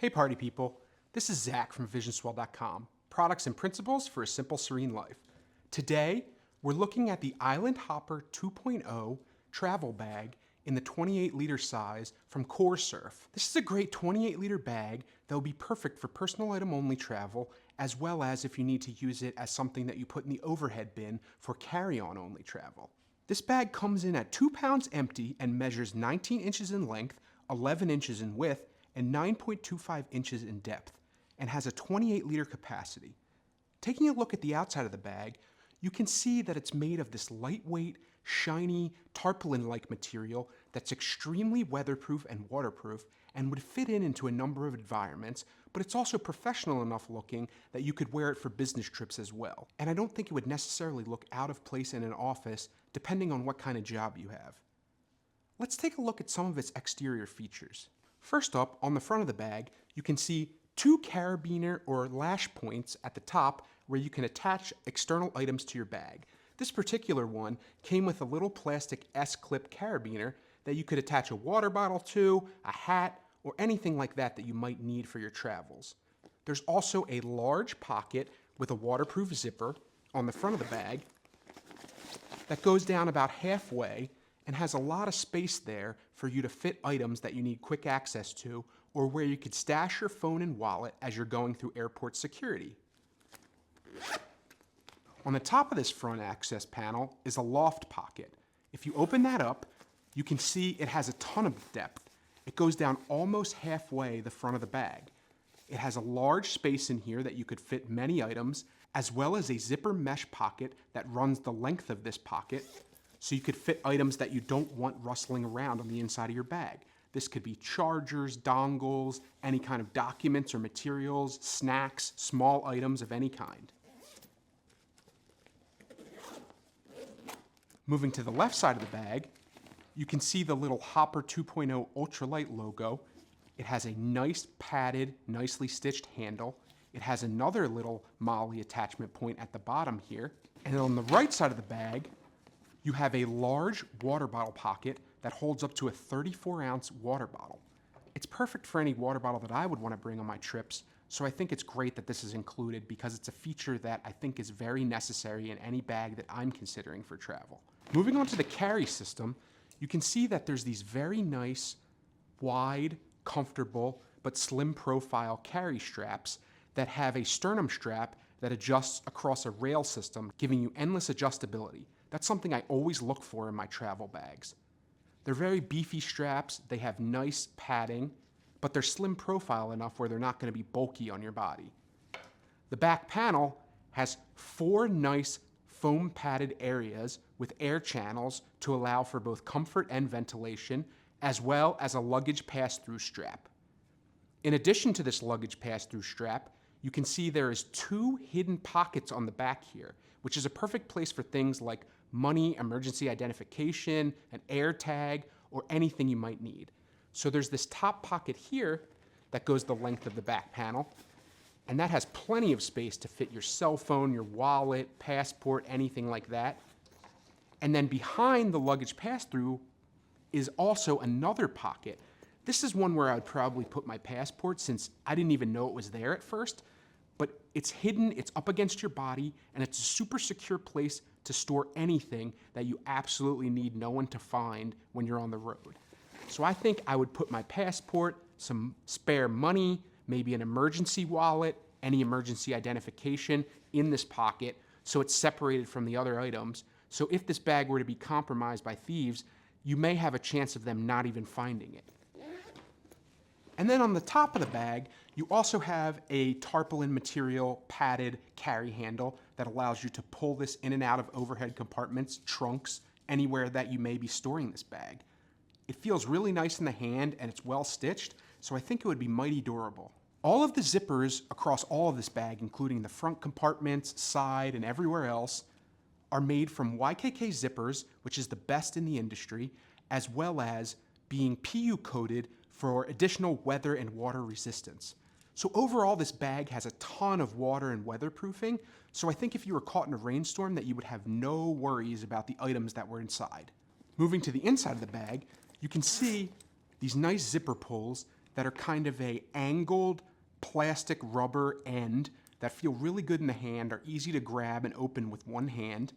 Hey party people, this is Zach from Visionswell.com, products and principles for a simple, serene life. Today, we're looking at the Island Hopper 2.0 travel bag in the 28-liter size from COR Surf. This is a great 28-liter bag that will be perfect for personal item only travel, as well as if you need to use it as something that you put in the overhead bin for carry-on only travel. This bag comes in at 2 pounds empty and measures 19 inches in length, 11 inches in width, and 9.25 inches in depth, and has a 28-liter capacity. Taking a look at the outside of the bag, you can see that it's made of this lightweight, shiny, tarpaulin-like material that's extremely weatherproof and waterproof and would fit into a number of environments, but it's also professional enough looking that you could wear it for business trips as well. And I don't think it would necessarily look out of place in an office depending on what kind of job you have. Let's take a look at some of its exterior features. First up, on the front of the bag, you can see 2 carabiner or lash points at the top where you can attach external items to your bag. This particular one came with a little plastic S-clip carabiner that you could attach a water bottle to, a hat, or anything like that that you might need for your travels. There's also a large pocket with a waterproof zipper on the front of the bag that goes down about halfway and has a lot of space there for you to fit items that you need quick access to, or where you could stash your phone and wallet as you're going through airport security. On the top of this front access panel is a loft pocket. If you open that up, you can see it has a ton of depth. It goes down almost halfway the front of the bag. It has a large space in here that you could fit many items, as well as a zipper mesh pocket that runs the length of this pocket, so you could fit items that you don't want rustling around on the inside of your bag. This could be chargers, dongles, any kind of documents or materials, snacks, small items of any kind. Moving to the left side of the bag, you can see the little Hopper 2.0 Ultralight logo. It has a nice padded, nicely stitched handle. It has another little MOLLE attachment point at the bottom here. And on the right side of the bag, you have a large water bottle pocket that holds up to a 34-ounce water bottle. It's perfect for any water bottle that I would want to bring on my trips, so I think it's great that this is included because it's a feature that I think is very necessary in any bag that I'm considering for travel. Moving on to the carry system, you can see that there's these very nice, wide, comfortable, but slim profile carry straps that have a sternum strap that adjusts across a rail system, giving you endless adjustability. That's something I always look for in my travel bags. They're very beefy straps, they have nice padding, but they're slim profile enough where they're not going to be bulky on your body. The back panel has 4 nice foam padded areas with air channels to allow for both comfort and ventilation, as well as a luggage pass-through strap. In addition to this luggage pass-through strap, you can see there is 2 hidden pockets on the back here, which is a perfect place for things like money, emergency identification, an air tag, or anything you might need. So there's this top pocket here that goes the length of the back panel, and that has plenty of space to fit your cell phone, your wallet, passport, anything like that. And then behind the luggage pass-through is also another pocket. This is one where I would probably put my passport since I didn't even know it was there at first, but it's hidden, it's up against your body, and it's a super secure place to store anything that you absolutely need no one to find when you're on the road. So I think I would put my passport, some spare money, maybe an emergency wallet, any emergency identification in this pocket so it's separated from the other items. So if this bag were to be compromised by thieves, you may have a chance of them not even finding it. And then on the top of the bag, you also have a tarpaulin material padded carry handle that allows you to pull this in and out of overhead compartments, trunks, anywhere that you may be storing this bag. It feels really nice in the hand and it's well stitched, so I think it would be mighty durable. All of the zippers across all of this bag, including the front compartments, side, and everywhere else, are made from YKK zippers, which is the best in the industry, as well as being PU coated for additional weather and water resistance. So overall, this bag has a ton of water and weatherproofing, so I think if you were caught in a rainstorm that you would have no worries about the items that were inside. Moving to the inside of the bag, you can see these nice zipper pulls that are kind of a angled plastic rubber end that feel really good in the hand, are easy to grab and open with one hand.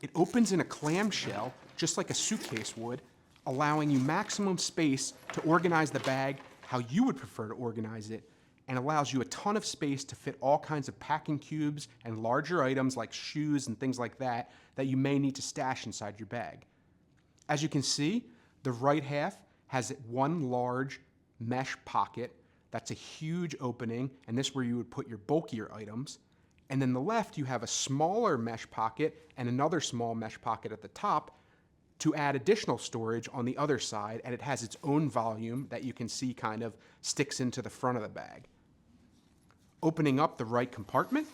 It opens in a clamshell, just like a suitcase would, allowing you maximum space to organize the bag how you would prefer to organize it, and allows you a ton of space to fit all kinds of packing cubes and larger items like shoes and things like that that you may need to stash inside your bag. As you can see, the right half has one large mesh pocket. That's a huge opening, and this is where you would put your bulkier items. And then the left, you have a smaller mesh pocket and another small mesh pocket at the top to add additional storage on the other side, and it has its own volume that you can see kind of sticks into the front of the bag. Opening up the right compartment,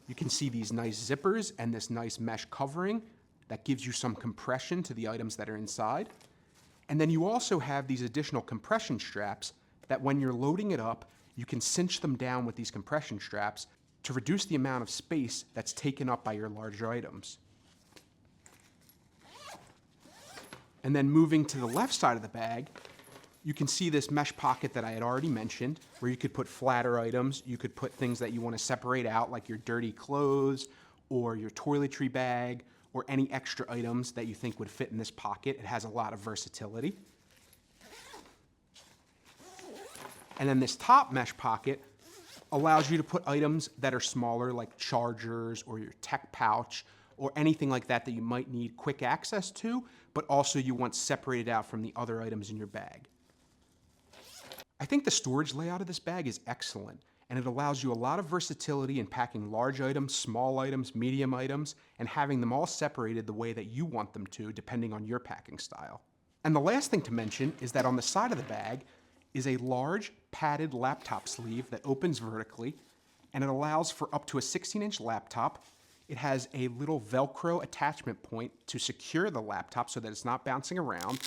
you can see these nice zippers and this nice mesh covering that gives you some compression to the items that are inside. And then you also have these additional compression straps that when you're loading it up, you can cinch them down with these compression straps to reduce the amount of space that's taken up by your larger items. And then moving to the left side of the bag, you can see this mesh pocket that I had already mentioned, where you could put flatter items, you could put things that you want to separate out, like your dirty clothes, or your toiletry bag, or any extra items that you think would fit in this pocket. It has a lot of versatility. And then this top mesh pocket allows you to put items that are smaller, like chargers or your tech pouch or anything like that that you might need quick access to, but also you want separated out from the other items in your bag. I think the storage layout of this bag is excellent, and it allows you a lot of versatility in packing large items, small items, medium items, and having them all separated the way that you want them to, depending on your packing style. And the last thing to mention is that on the side of the bag is a large padded laptop sleeve that opens vertically, and it allows for up to a 16-inch laptop. It has a little Velcro attachment point to secure the laptop so that it's not bouncing around,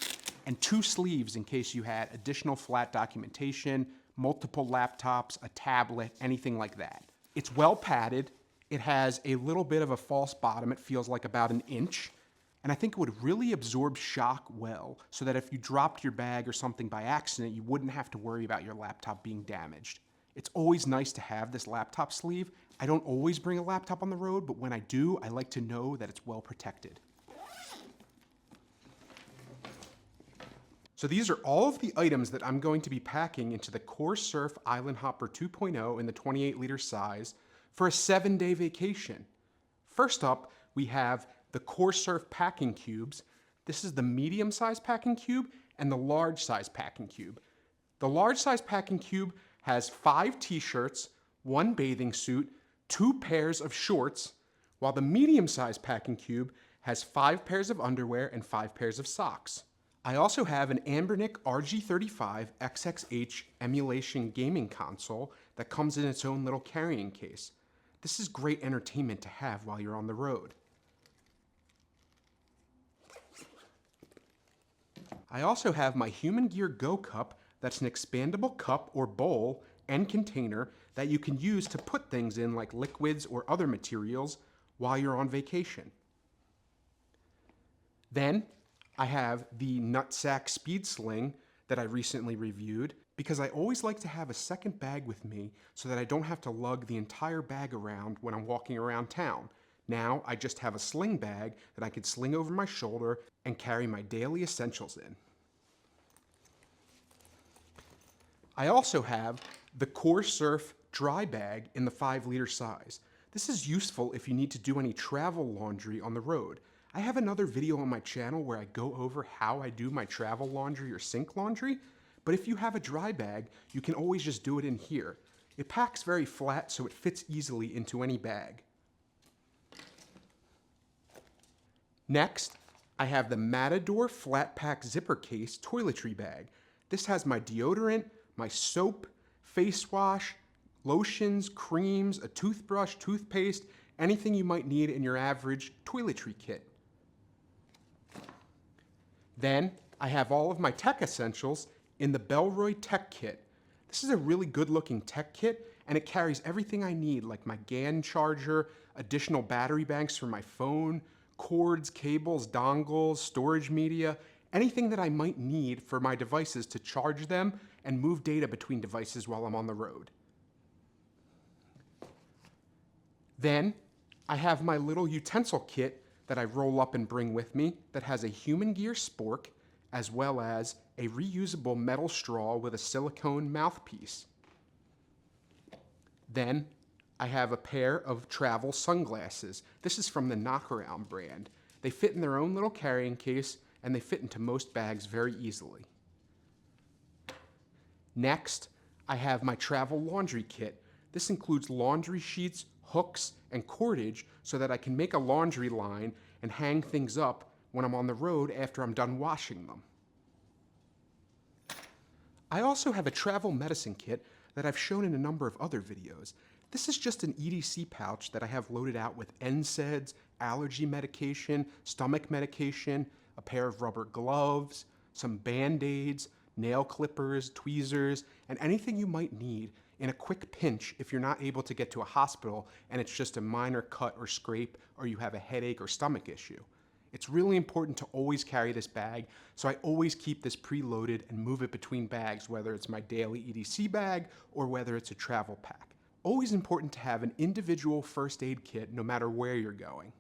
and two sleeves in case you had additional flat documentation, multiple laptops, a tablet, anything like that. It's well padded. It has a little bit of a false bottom. It feels like about an inch. And I think it would really absorb shock well, so that if you dropped your bag or something by accident, you wouldn't have to worry about your laptop being damaged. It's always nice to have this laptop sleeve. I don't always bring a laptop on the road, but when I do, I like to know that it's well protected. So these are all of the items that I'm going to be packing into the COR Surf Island Hopper 2.0 in the 28-liter size for a 7-day vacation. First up, we have the COR Surf packing cubes. This is the medium-sized packing cube and the large-sized packing cube. The large-sized packing cube has 5 t-shirts, 1 bathing suit, 2 pairs of shorts, while the medium-sized packing cube has 5 pairs of underwear and 5 pairs of socks. I also have an Ambernick RG35 XXH emulation gaming console that comes in its own little carrying case. This is great entertainment to have while you're on the road. I also have my Human Gear Go cup that's an expandable cup or bowl and container that you can use to put things in like liquids or other materials while you're on vacation. Then I have the Nutsack Speed Sling that I recently reviewed because I always like to have a second bag with me so that I don't have to lug the entire bag around when I'm walking around town. Now I just have a sling bag that I can sling over my shoulder and carry my daily essentials in. I also have the COR Surf dry bag in the 5-liter size. This is useful if you need to do any travel laundry on the road. I have another video on my channel where I go over how I do my travel laundry or sink laundry, but if you have a dry bag, you can always just do it in here. It packs very flat so it fits easily into any bag. Next, I have the Matador Flat Pack Zipper Case Toiletry Bag. This has my deodorant, my soap, face wash, lotions, creams, a toothbrush, toothpaste, anything you might need in your average toiletry kit. Then I have all of my tech essentials in the Bellroy Tech Kit. This is a really good looking tech kit, and it carries everything I need like my GAN charger, additional battery banks for my phone, cords, cables, dongles, storage media, anything that I might need for my devices to charge them and move data between devices while I'm on the road. Then I have my little utensil kit that I roll up and bring with me that has a human gear spork as well as a reusable metal straw with a silicone mouthpiece. Then I have a pair of travel sunglasses. This is from the Knockaround brand. They fit in their own little carrying case and they fit into most bags very easily. Next, I have my travel laundry kit. This includes laundry sheets, hooks, and cordage so that I can make a laundry line and hang things up when I'm on the road after I'm done washing them. I also have a travel medicine kit that I've shown in a number of other videos. This is just an EDC pouch that I have loaded out with NSAIDs, allergy medication, stomach medication, a pair of rubber gloves, some Band-Aids, nail clippers, tweezers, and anything you might need in a quick pinch if you're not able to get to a hospital and it's just a minor cut or scrape or you have a headache or stomach issue. It's really important to always carry this bag, so I always keep this preloaded and move it between bags, whether it's my daily EDC bag or whether it's a travel pack. Always important to have an individual first aid kit no matter where you're going.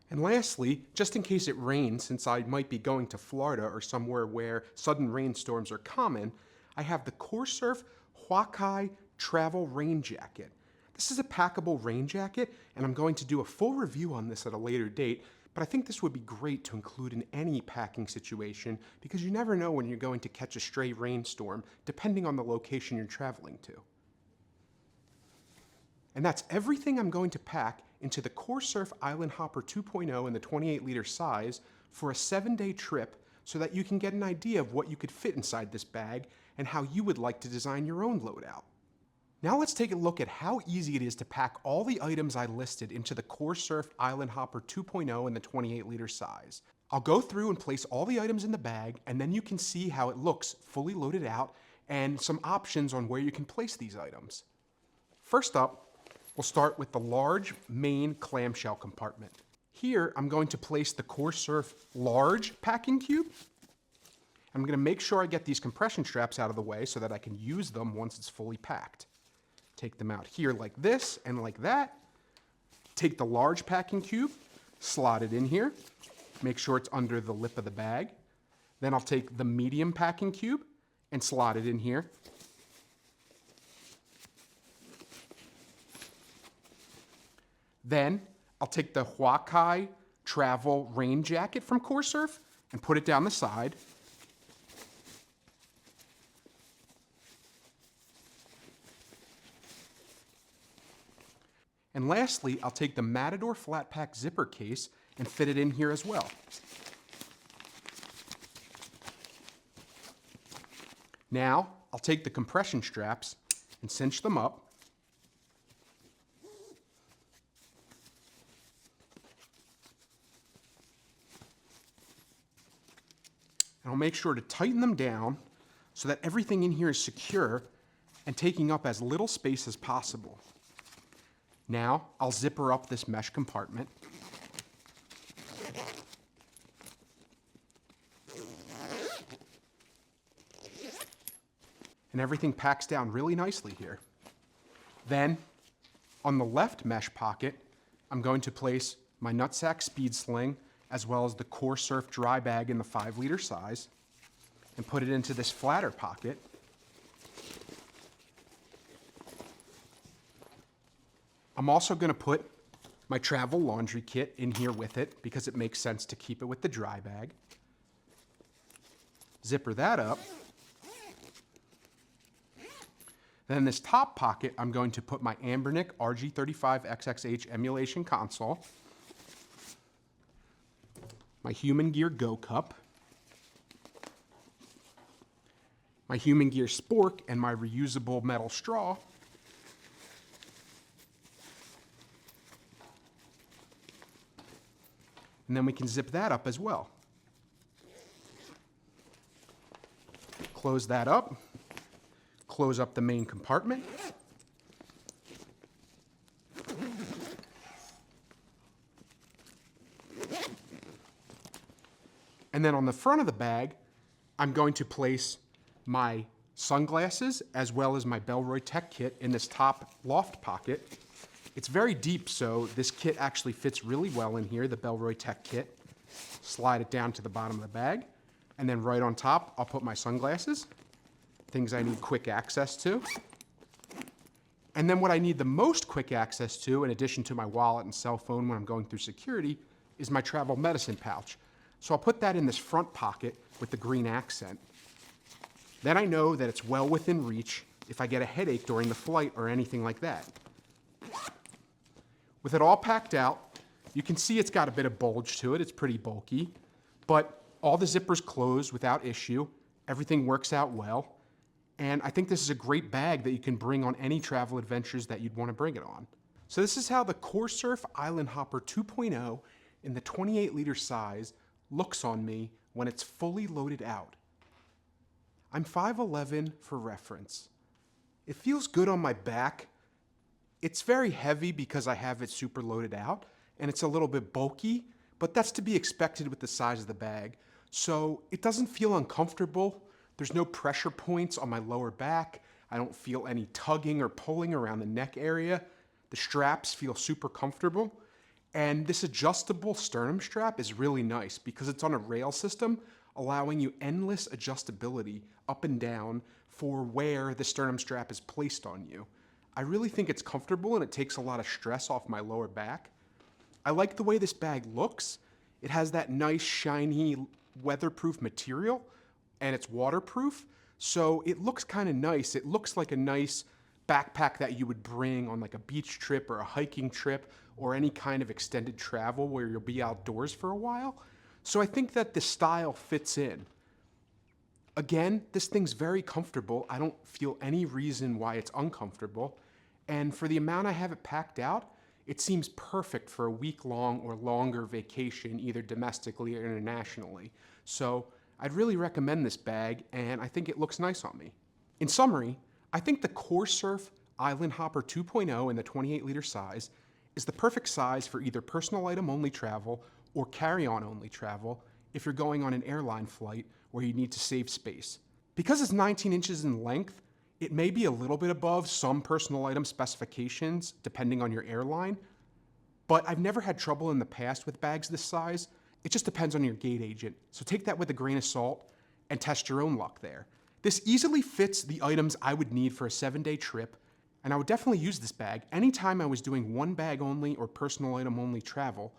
And lastly, just in case it rains, since I might be going to Florida or somewhere where sudden rainstorms are common, I have the COR Surf Hawkeye Travel Rain Jacket. This is a packable rain jacket, and I'm going to do a full review on this at a later date, but I think this would be great to include in any packing situation because you never know when you're going to catch a stray rainstorm, depending on the location you're traveling to. And that's everything I'm going to pack into the COR Surf Island Hopper 2.0 in the 28-liter size for a 7-day trip so that you can get an idea of what you could fit inside this bag and how you would like to design your own loadout. Now let's take a look at how easy it is to pack all the items I listed into the COR Surf Island Hopper 2.0 in the 28-liter size. I'll go through and place all the items in the bag, and then you can see how it looks fully loaded out and some options on where you can place these items. First up, we'll start with the large main clamshell compartment. Here, I'm going to place the COR Surf large packing cube. I'm going to make sure I get these compression straps out of the way so that I can use them once it's fully packed. Take them out here like this and like that. Take the large packing cube, slot it in here. Make sure it's under the lip of the bag. Then I'll take the medium packing cube and slot it in here. Then I'll take the Hawkeye Travel Rain Jacket from COR Surf and put it down the side. And lastly, I'll take the Matador Flat Pack zipper case and fit it in here as well. Now, I'll take the compression straps and cinch them up. And I'll make sure to tighten them down so that everything in here is secure and taking up as little space as possible. Now, I'll zipper up this mesh compartment. And everything packs down really nicely here. Then, on the left mesh pocket, I'm going to place my nutsack speed sling as well as the COR Surf dry bag in the 5-liter size and put it into this flatter pocket. I'm also going to put my travel laundry kit in here with it because it makes sense to keep it with the dry bag. Zipper that up. Then in this top pocket, I'm going to put my Ambernick RG35XXH emulation console, my Human Gear Go Cup, my Human Gear spork, and my reusable metal straw. And then we can zip that up as well. Close that up. Close up the main compartment. And then on the front of the bag, I'm going to place my sunglasses as well as my Bellroy Tech kit in this top loft pocket. It's very deep, so this kit actually fits really well in here, the Bellroy Tech kit. Slide it down to the bottom of the bag, and then right on top, I'll put my sunglasses, things I need quick access to. And then what I need the most quick access to, in addition to my wallet and cell phone when I'm going through security, is my travel medicine pouch. So I'll put that in this front pocket with the green accent. Then I know that it's well within reach if I get a headache during the flight or anything like that. With it all packed out, you can see it's got a bit of bulge to it. It's pretty bulky, but all the zippers close without issue. Everything works out well. And I think this is a great bag that you can bring on any travel adventures that you'd want to bring it on. So this is how the COR Surf Island Hopper 2.0 in the 28-liter size looks on me when it's fully loaded out. I'm 5'11" for reference. It feels good on my back. It's very heavy because I have it super loaded out, and it's a little bit bulky, but that's to be expected with the size of the bag. So it doesn't feel uncomfortable. There's no pressure points on my lower back. I don't feel any tugging or pulling around the neck area. The straps feel super comfortable. And this adjustable sternum strap is really nice because it's on a rail system, allowing you endless adjustability up and down for where the sternum strap is placed on you. I really think it's comfortable and it takes a lot of stress off my lower back. I like the way this bag looks. It has that nice, shiny, weatherproof material, and it's waterproof, so it looks kind of nice. It looks like a nice backpack that you would bring on like a beach trip or a hiking trip or any kind of extended travel where you'll be outdoors for a while. So I think that the style fits in. Again, this thing's very comfortable. I don't feel any reason why it's uncomfortable. And for the amount I have it packed out, it seems perfect for a week-long or longer vacation, either domestically or internationally. So I'd really recommend this bag, and I think it looks nice on me. In summary, I think the COR Surf Island Hopper 2.0 in the 28-liter size is the perfect size for either personal item only travel or carry-on only travel if you're going on an airline flight where you need to save space. Because it's 19 inches in length, it may be a little bit above some personal item specifications depending on your airline, but I've never had trouble in the past with bags this size. It just depends on your gate agent, so take that with a grain of salt and test your own luck there. This easily fits the items I would need for a 7-day trip, and I would definitely use this bag anytime I was doing one bag only or personal item only travel,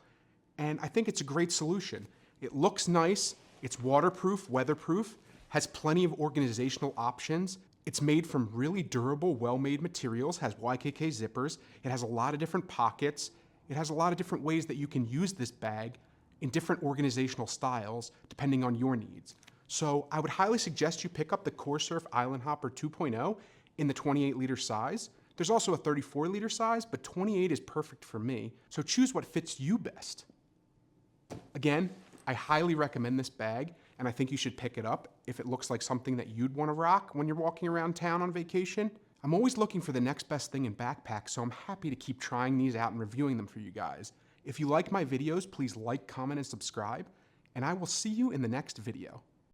and I think it's a great solution. It looks nice, it's waterproof, weatherproof, has plenty of organizational options. It's made from really durable, well-made materials, has YKK zippers, it has a lot of different pockets, it has a lot of different ways that you can use this bag in different organizational styles depending on your needs. So I would highly suggest you pick up the COR Surf Island Hopper 2.0 in the 28-liter size. There's also a 34-liter size, but 28 is perfect for me, so choose what fits you best. Again, I highly recommend this bag, and I think you should pick it up if it looks like something that you'd want to rock when you're walking around town on vacation. I'm always looking for the next best thing in backpacks, so I'm happy to keep trying these out and reviewing them for you guys. If you like my videos, please like, comment, and subscribe, and I will see you in the next video.